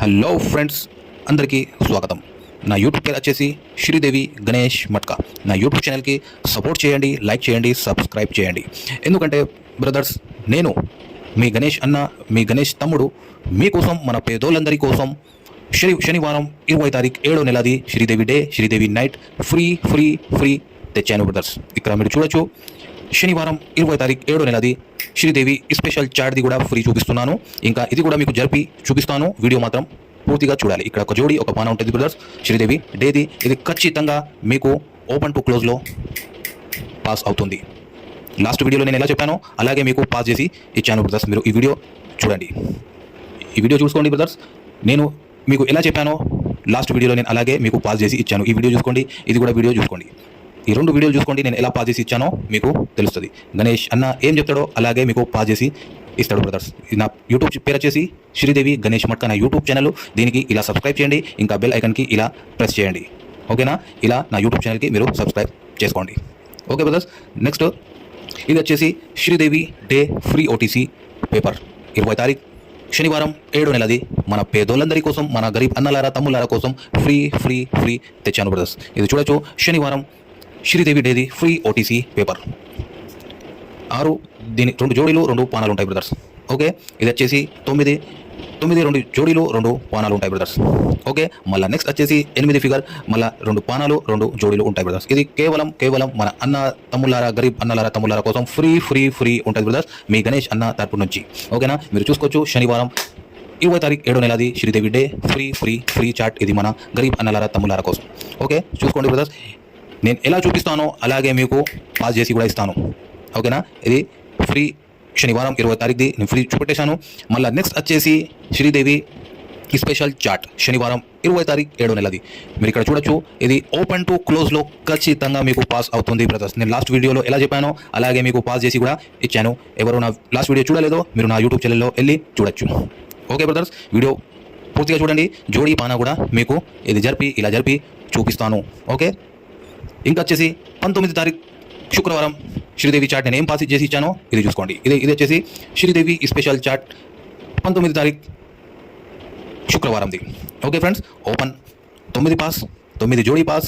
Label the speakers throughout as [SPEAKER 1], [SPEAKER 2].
[SPEAKER 1] Hello friends, అందరికీ స్వాగతం. నా యూట్యూబ్ పేరు వచ్చేసి శ్రీదేవి గణేష్ మట్కా. నా యూట్యూబ్ ఛానల్కి సపోర్ట్ చేయండి, లైక్ చేయండి, సబ్స్క్రైబ్ చేయండి. ఎందుకంటే బ్రదర్స్, నేను మీ గణేష్ అన్న, మీ గణేష్ తమ్ముడు మీకోసం, మన పేదోళ్ళందరి కోసం శనివారం 20 తారీఖు 7వ నెలది Sridevi day, Sridevi night free తెచ్చాను బ్రదర్స్. ఇక్కడ మీరు చూడొచ్చు, శనివారం 20 తారీఖు 7వ నెలది శ్రీదేవి స్పెషల్ చాట్ది కూడా ఫ్రీ చూపిస్తున్నాను. ఇంకా ఇది కూడా మీకు జరిపి చూపిస్తాను. వీడియో మాత్రం పూర్తిగా చూడాలి. ఇక్కడ ఒక జోడి, ఒక పాన ఉంటుంది బ్రదర్స్, శ్రీదేవి డేది. ఇది ఖచ్చితంగా మీకు ఓపెన్ టు క్లోజ్లో పాస్ అవుతుంది. లాస్ట్ వీడియోలో నేను ఎలా చెప్పానో అలాగే మీకు పాస్ చేసి ఇచ్చాను బ్రదర్స్. మీరు ఈ వీడియో చూడండి, ఈ వీడియో చూసుకోండి బ్రదర్స్. నేను మీకు ఎలా చెప్పానో లాస్ట్ వీడియోలో నేను అలాగే మీకు పాస్ చేసి ఇచ్చాను. ఈ వీడియో చూసుకోండి, ఇది కూడా వీడియో చూసుకోండి. ఈ రెండు వీడియోలు చూసుకోండి, నేను ఎలా పాస్ చేసి ఇచ్చానో మీకు తెలుస్తుంది. గణేష్ అన్న ఏం చెప్తాడో అలాగే మీకు పాస్ చేసి ఇస్తాడు బ్రదర్స్. నా యూట్యూబ్ పేరు వచ్చేసి శ్రీదేవి గణేష్ మట్కా, నా యూట్యూబ్ ఛానల్. దీనికి ఇలా సబ్స్క్రైబ్ చేయండి, ఇంకా బెల్ ఐకన్కి ఇలా ప్రెస్ చేయండి. ఓకేనా? ఇలా నా యూట్యూబ్ ఛానల్కి మీరు సబ్స్క్రైబ్ చేసుకోండి. Okay brothers. నెక్స్ట్ ఇది వచ్చేసి Sridevi day free OTC paper 20 తారీఖు శనివారం 7వ నెలది మన పేదోళ్ళందరి కోసం, మన గరీబ్ అన్నలారా తమ్ముళ్ళారా కోసం ఫ్రీ తెచ్చాను బ్రదర్స్. ఇది చూడొచ్చు, శనివారం శ్రీదేవి డేది ఫ్రీ ఓటీసీ పేపర్ 6. దీని 2 జోడీలు 2 పానాలు ఉంటాయి బ్రదర్స్. ఓకే, ఇది వచ్చేసి 9 2 జోడీలు 2 పానాలు ఉంటాయి బ్రదర్స్. ఓకే, మళ్ళీ నెక్స్ట్ వచ్చేసి 8 ఫిగర్, మళ్ళీ 2 పానాలు 2 జోడీలు ఉంటాయి బ్రదర్స్. ఇది కేవలం మన అన్న తమ్ముళ్ళారా, గరీబ్ అన్నలారా తమ్ముళ్ళారా కోసం ఫ్రీ ఉంటుంది బ్రదర్స్, మీ గణేష్ అన్న తరపు నుంచి. ఓకేనా? మీరు చూసుకోవచ్చు, శనివారం 20 తారీఖు 7వ నెలది శ్రీదేవి డే ఫ్రీ చాట్. ఇది మన గరీబ్ అన్నలారా తమ్ముళ్ళారా కోసం. ఓకే, చూసుకోండి బ్రదర్స్. నేను ఎలా చూపిస్తానో అలాగే మీకు పాస్ చేసి కూడా ఇస్తాను. ఓకేనా? ఇది ఫ్రీ శనివారం 20 తారీఖుది నేను ఫ్రీ చూపెట్టేశాను. మళ్ళీ నెక్స్ట్ వచ్చేసి శ్రీదేవి స్పెషల్ చాట్ శనివారం 20 తారీఖు 7వ నెలది. మీరు ఇక్కడ చూడొచ్చు, ఇది ఓపెన్ టు క్లోజ్లో ఖచ్చితంగా మీకు పాస్ అవుతుంది బ్రదర్స్. నేను లాస్ట్ వీడియోలో ఎలా చెప్పానో అలాగే మీకు పాస్ చేసి కూడా ఇచ్చాను. ఎవరు నా లాస్ట్ వీడియో చూడలేదో మీరు నా యూట్యూబ్ ఛానల్లో వెళ్ళి చూడొచ్చు. ఓకే బ్రదర్స్, వీడియో పూర్తిగా చూడండి. జోడీ పానా కూడా మీకు ఇది ఇలా జరిపి చూపిస్తాను. ఓకే, ఇంకా వచ్చేసి 19 తారీఖు శుక్రవారం శ్రీదేవి చాట్ నేను ఏం పాస్ చేసి ఇచ్చానో ఇది చూసుకోండి. ఇది వచ్చేసి శ్రీదేవి స్పెషల్ చాట్ 19 తారీఖు శుక్రవారంది. ఓకే ఫ్రెండ్స్, ఓపెన్ 9 పాస్, 9 జోడీ పాస్,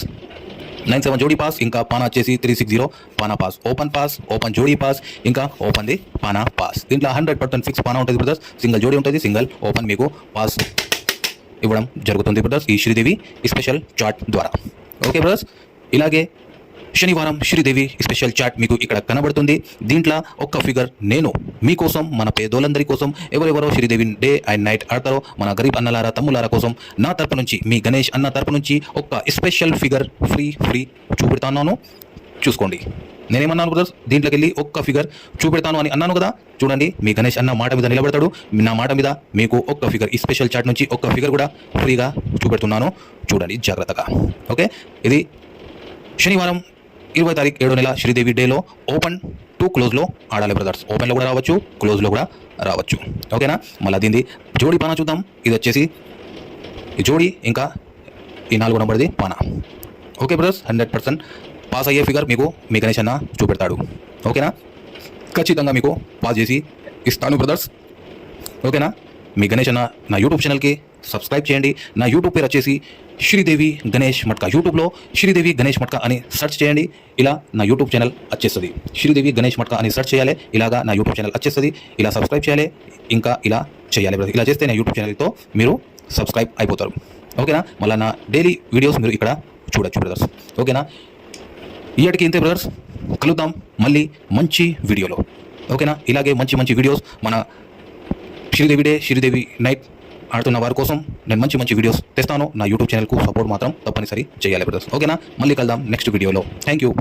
[SPEAKER 1] 97 జోడీ పాస్, ఇంకా పానా వచ్చేసి 360 పానా పాస్, ఓపెన్ జోడీ పాస్, ఇంకా ఓపెన్ది పానా పాస్. దీంట్లో 100% ఫిక్స్ పానా ఉంటుంది బ్రదర్స్. సింగిల్ జోడీ ఉంటుంది, సింగిల్ ఓపెన్ మీకు పాస్ ఇవ్వడం జరుగుతుంది బ్రదర్స్ ఈ శ్రీదేవి స్పెషల్ చాట్ ద్వారా. ఓకే బ్రదర్స్, ఇలాగే శనివారం శ్రీదేవి స్పెషల్ చాట్ మీకు ఇక్కడ కనబడుతుంది. దీంట్లో ఒక్క ఫిగర్ నేను మీకోసం, మన పేదోళ్ళందరి కోసం, ఎవరెవరో శ్రీదేవి డే అండ్ నైట్ ఆడతారో మన గరీబ్ అన్నలారా తమ్ములారా కోసం నా తరపు నుంచి, మీ గణేష్ అన్న తరపు నుంచి ఒక్క స్పెషల్ ఫిగర్ ఫ్రీ చూపెడతాను. చూసుకోండి. నేనేమన్నాను బ్రదర్స్, దీంట్లోకి వెళ్ళి ఒక్క ఫిగర్ చూపెడతాను అని అన్నాను కదా. చూడండి, మీ గణేష్ అన్న మాట మీద నిలబడతాడు. నా మాట మీద మీకు ఒక్క ఫిగర్, ఈ స్పెషల్ చాట్ నుంచి ఒక్క ఫిగర్ కూడా ఫ్రీగా చూపెడుతున్నాను. చూడండి జాగ్రత్తగా. ఓకే, ఇది శనివారం 20 తారీఖు 7వ నెల శ్రీదేవి డేలో ఓపెన్ టు క్లోజ్లో ఆడాలి బ్రదర్స్. ఓపెన్లో కూడా రావచ్చు, క్లోజ్లో కూడా రావచ్చు. ఓకేనా? మళ్ళీ దీనిది జోడీ పానా చూద్దాం. ఇది వచ్చేసి ఈ జోడీ, ఇంకా ఈ 4వ నంబర్ది పానా. ఓకే బ్రదర్స్, 100% పాస్ అయ్యే ఫిగర్ మీకు మీ గణేష్ అన్న చూపెడతాడు. ఓకేనా? ఖచ్చితంగా మీకు పాస్ చేసి ఇస్తాను బ్రదర్స్. ఓకేనా? మీ గణేష్ అన్న నా యూట్యూబ్ ఛానల్కి సబ్స్క్రైబ్ చేయండి. నా యూట్యూబ్ పేరు వచ్చేసి శ్రీదేవి గణేష్ మట్కా. యూట్యూబ్లో శ్రీదేవి గణేష్ మట్కా అని సెర్చ్ చేయండి. ఇలా నా యూట్యూబ్ ఛానల్ వచ్చేస్తుంది. శ్రీదేవి గణేష్ మట్కా అని సెర్చ్ చేయాలి. ఇలాగా నా యూట్యూబ్ ఛానల్ వచ్చేస్తుంది. ఇలా సబ్స్క్రైబ్ చేయాలి, ఇంకా ఇలా చేయాలి బ్రదర్. ఇలా చేస్తే నా యూట్యూబ్ ఛానల్తో మీరు సబ్స్క్రైబ్ అయిపోతారు. ఓకేనా? మళ్ళీ నా డైలీ వీడియోస్ మీరు ఇక్కడ చూడొచ్చు బ్రదర్స్. ఓకేనా? ఇయ్యటికి ఇంతే బ్రదర్స్, కలుద్దాం మళ్ళీ మంచి వీడియోలో. ఓకేనా? ఇలాగే మంచి వీడియోస్ మన శ్రీదేవి డే, శ్రీదేవి నైట్ ఆడుతున్న వారి కోసం నేను మంచి వీడియోస్ తెస్తాను. నా యూట్యూబ్ ఛానల్కు సపోర్ట్ మాత్రం తప్పనిసరి చేయాలి బ్రదర్స్. ఓకేనా? మళ్ళీ కలుద్దాం నెక్స్ట్ వీడియోలో. Thank you.